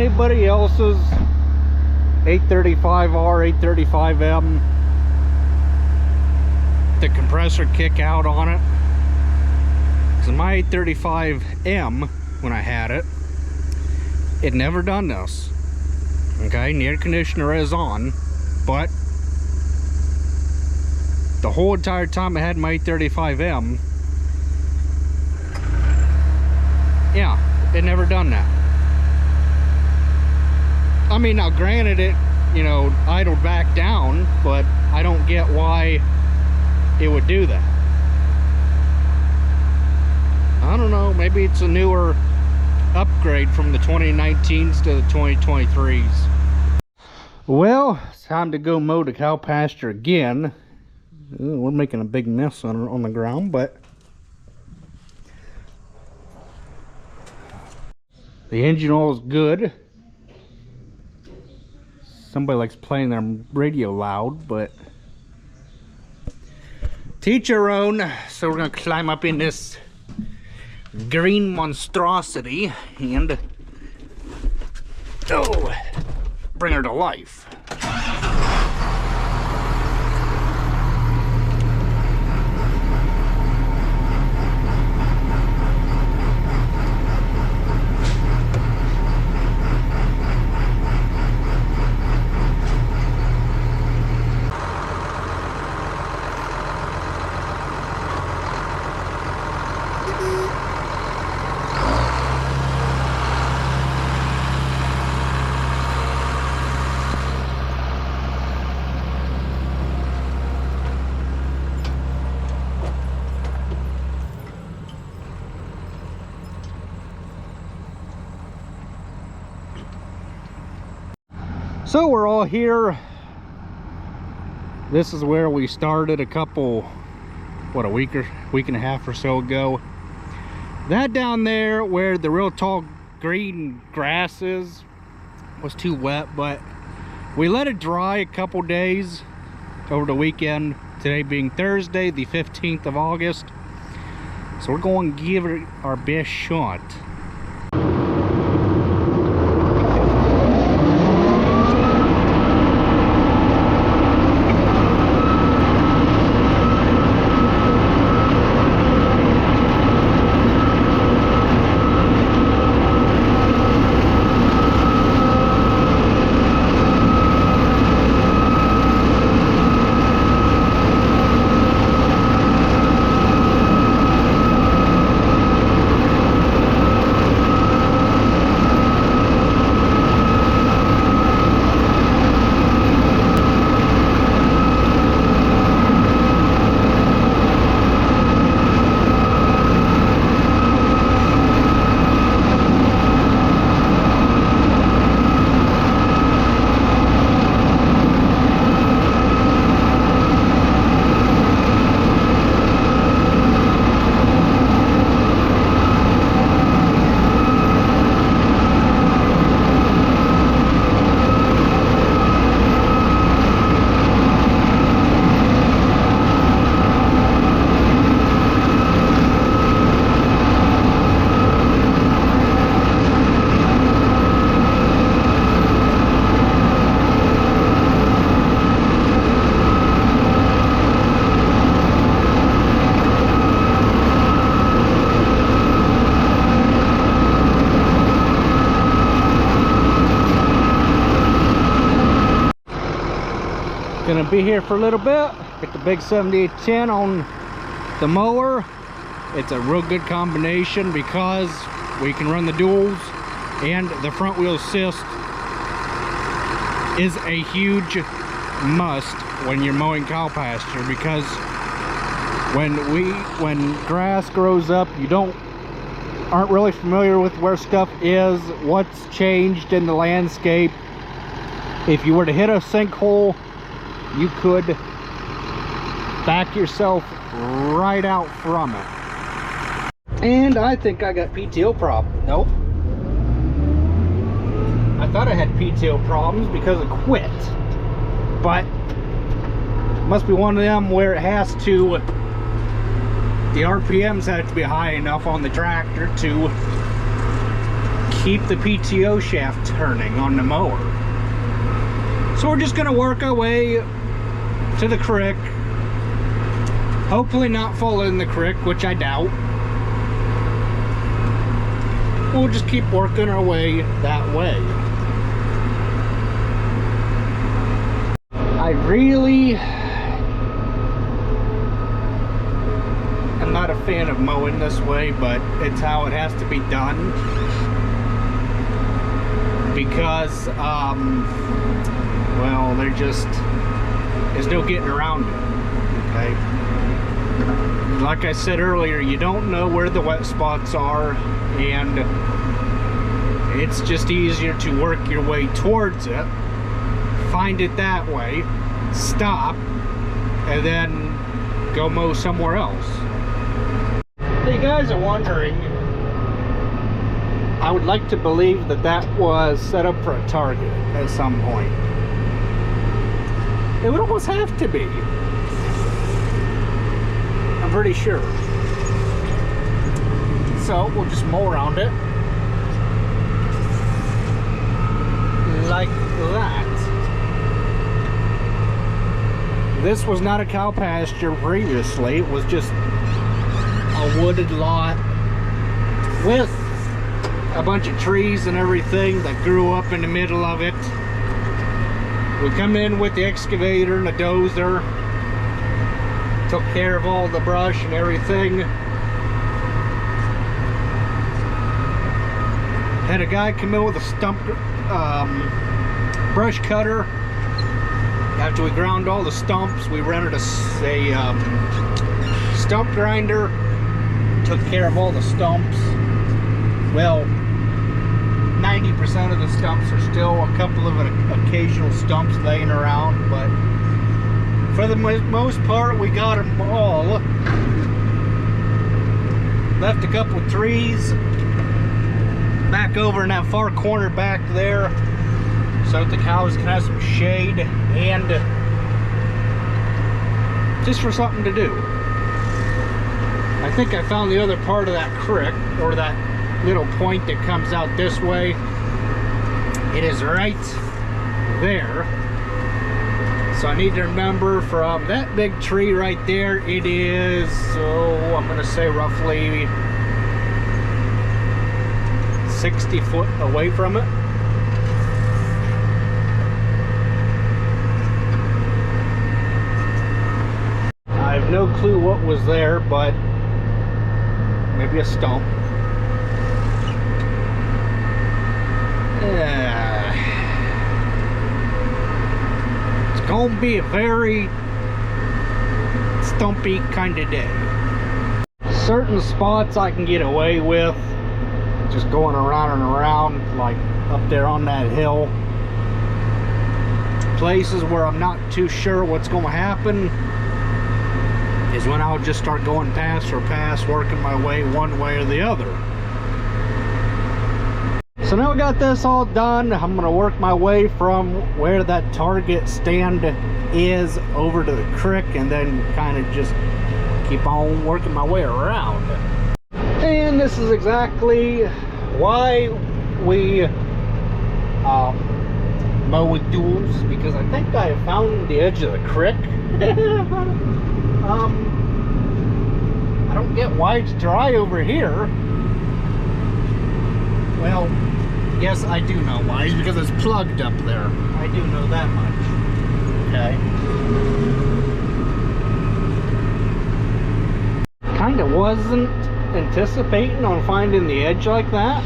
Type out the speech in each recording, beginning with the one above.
anybody else's 835R, 835M, the compressor kick out on it? Because my 835M, when I had it, it never done this. Okay, and the air conditioner is on, but the whole entire time I had my 835M, yeah, it never done that. I mean, now granted it, you know, idled back down, but I don't get why it would do that. I don't know, maybe it's a newer upgrade from the 2019s to the 2023s. Well, it's time to go mow the cow pasture again. Ooh, we're making a big mess on the ground, but the engine oil is good. Somebody likes playing their radio loud, but teach your own. So we're gonna climb up in this green monstrosity and bring her to life. So we're all here. This is where we started a couple, what, a week and a half or so ago. That down there where the real tall green grass is was too wet, but we let it dry a couple days over the weekend, today being Thursday the 15th of August. So we're going to give it our best shot. Gonna be here for a little bit. Get the big 7810 on the mower. It's a real good combination because we can run the duals, and the front wheel assist is a huge must when you're mowing cow pasture, because when grass grows up, you aren't really familiar with where stuff is, what's changed in the landscape. If you were to hit a sinkhole, you could back yourself right out from it. And I think I got PTO problem. Nope. I thought I had PTO problems because it quit. But must be one of them where it has to, the RPMs have to be high enough on the tractor to keep the PTO shaft turning on the mower. So we're just gonna work our way to the creek. Hopefully not fall in the creek, which I doubt. We'll just keep working our way that way. I really am not a fan of mowing this way, but it's how it has to be done. Because, well, there's no getting around it, okay? Like I said earlier, you don't know where the wet spots are, and it's just easier to work your way towards it, find it that way, stop, and then go mow somewhere else. Hey, you guys are wondering, I would like to believe that that was set up for a target at some point. It would almost have to be. I'm pretty sure. So we'll just mow around it like that. This was not a cow pasture previously. It was just a wooded lot with a bunch of trees and everything that grew up in the middle of it. We come in with the excavator and the dozer, took care of all the brush and everything. Had a guy come in with a stump brush cutter. After we ground all the stumps, we rented a stump grinder, took care of all the stumps. Well, 90% of the stumps are still a couple of occasional stumps laying around, but for the most part, we got them all. Left a couple of trees back over in that far corner back there, so that the cows can have some shade and just for something to do. I think I found the other part of that creek, or that little point that comes out this way. It is right there. So I need to remember from that big tree right there, it is, so I'm gonna say roughly 60 foot away from it. I have no clue what was there, but maybe a stump. It's gonna be a very stumpy kind of day. Certain spots I can get away with just going around and around, like up there on that hill. Places where I'm not too sure what's going to happen is when I'll just start going past, working my way one way or the other. So now I got this all done. I'm going to work my way from where that target stand is over to the creek, and then kind of just keep on working my way around. And this is exactly why we mow with duals, because I think I have found the edge of the creek. I don't get why it's dry over here. Well, yes, I do know why. It's because it's plugged up there. I do know that much. Okay. Kind of wasn't anticipating on finding the edge like that.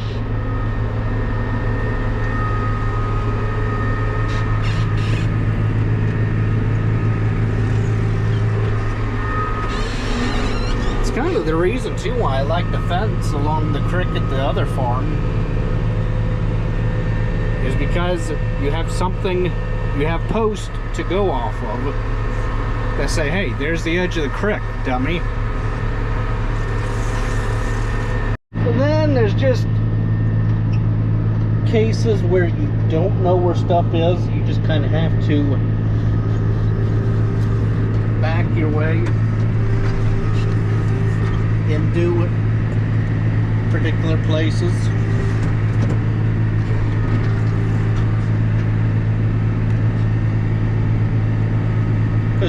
It's kind of the reason too why I like the fence along the creek at the other farm, is because you have something, you have posts to go off of that say, hey, there's the edge of the creek, dummy. And then there's just cases where you don't know where stuff is. You just kind of have to back your way into particular places.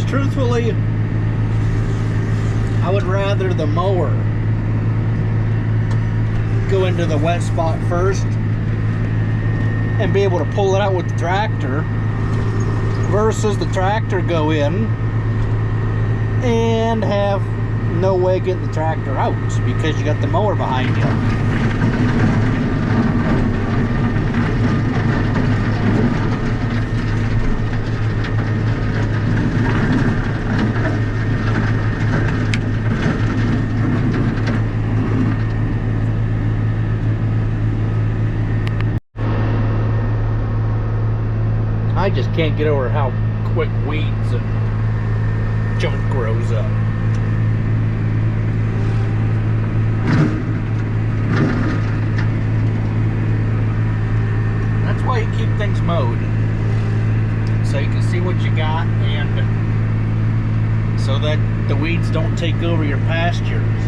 truthfully, I would rather the mower go into the wet spot first and be able to pull it out with the tractor versus the tractor go in and have no way getting the tractor out because you got the mower behind you. I just can't get over how quick weeds and junk grows up. That's why you keep things mowed, so you can see what you got and so that the weeds don't take over your pastures.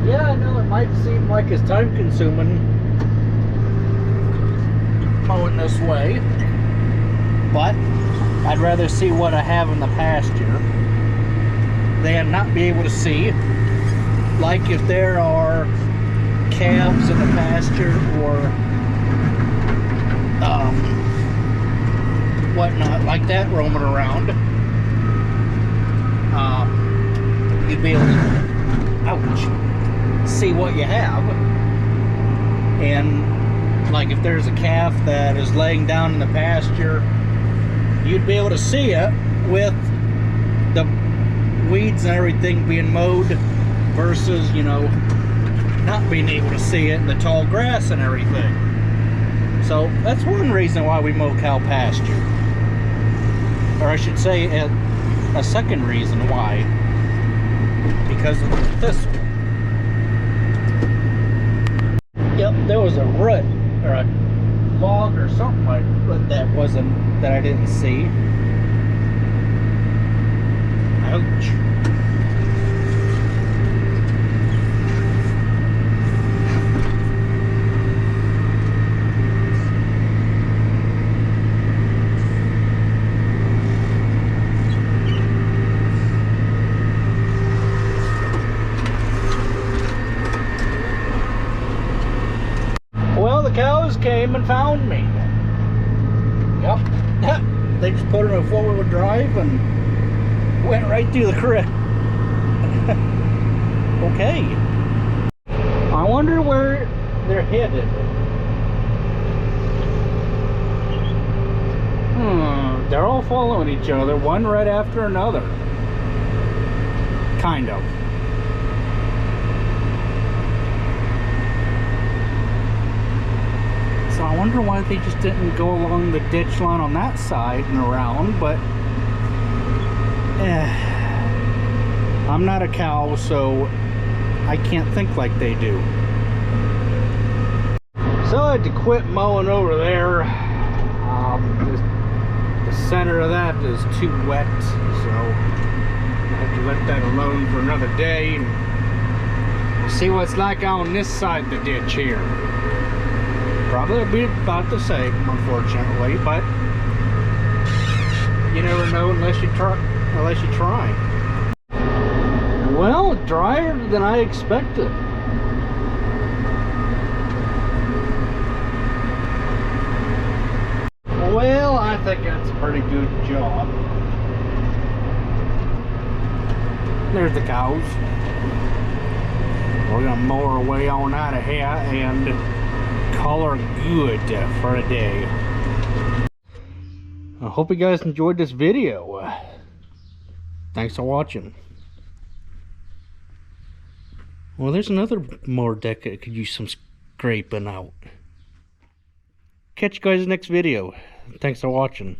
Yeah, I know it might seem like it's time consuming mowing this way, but I'd rather see what I have in the pasture than not be able to see, like if there are calves in the pasture or whatnot like that roaming around. You'd be able to see what you have, and like if there's a calf that is laying down in the pasture, you'd be able to see it with the weeds and everything being mowed versus, you know, not being able to see it in the tall grass and everything. So that's one reason why we mow cow pasture. Or I should say a second reason why, because of this one. Yep, there was a root or a log or something like that that I didn't see. Ouch. Cows came and found me. Yep. They just put it in a four-wheel drive and went right through the creek. Okay. I wonder where they're headed. They're all following each other, one right after another. Kind of. So I wonder why they just didn't go along the ditch line on that side and around, but I'm not a cow, so I can't think like they do. So I had to quit mowing over there. The center of that is too wet, so I have to let that alone for another day and see what it's like on this side of the ditch here. Probably be about the same, unfortunately, but you never know unless you try. Well, drier than I expected. Well, I think that's a pretty good job. There's the cows. We're gonna mow our way on out of here and call her good for a day. I hope you guys enjoyed this video. Thanks for watching. Well, there's another mower deck that could use some scraping out. Catch you guys in the next video. Thanks for watching.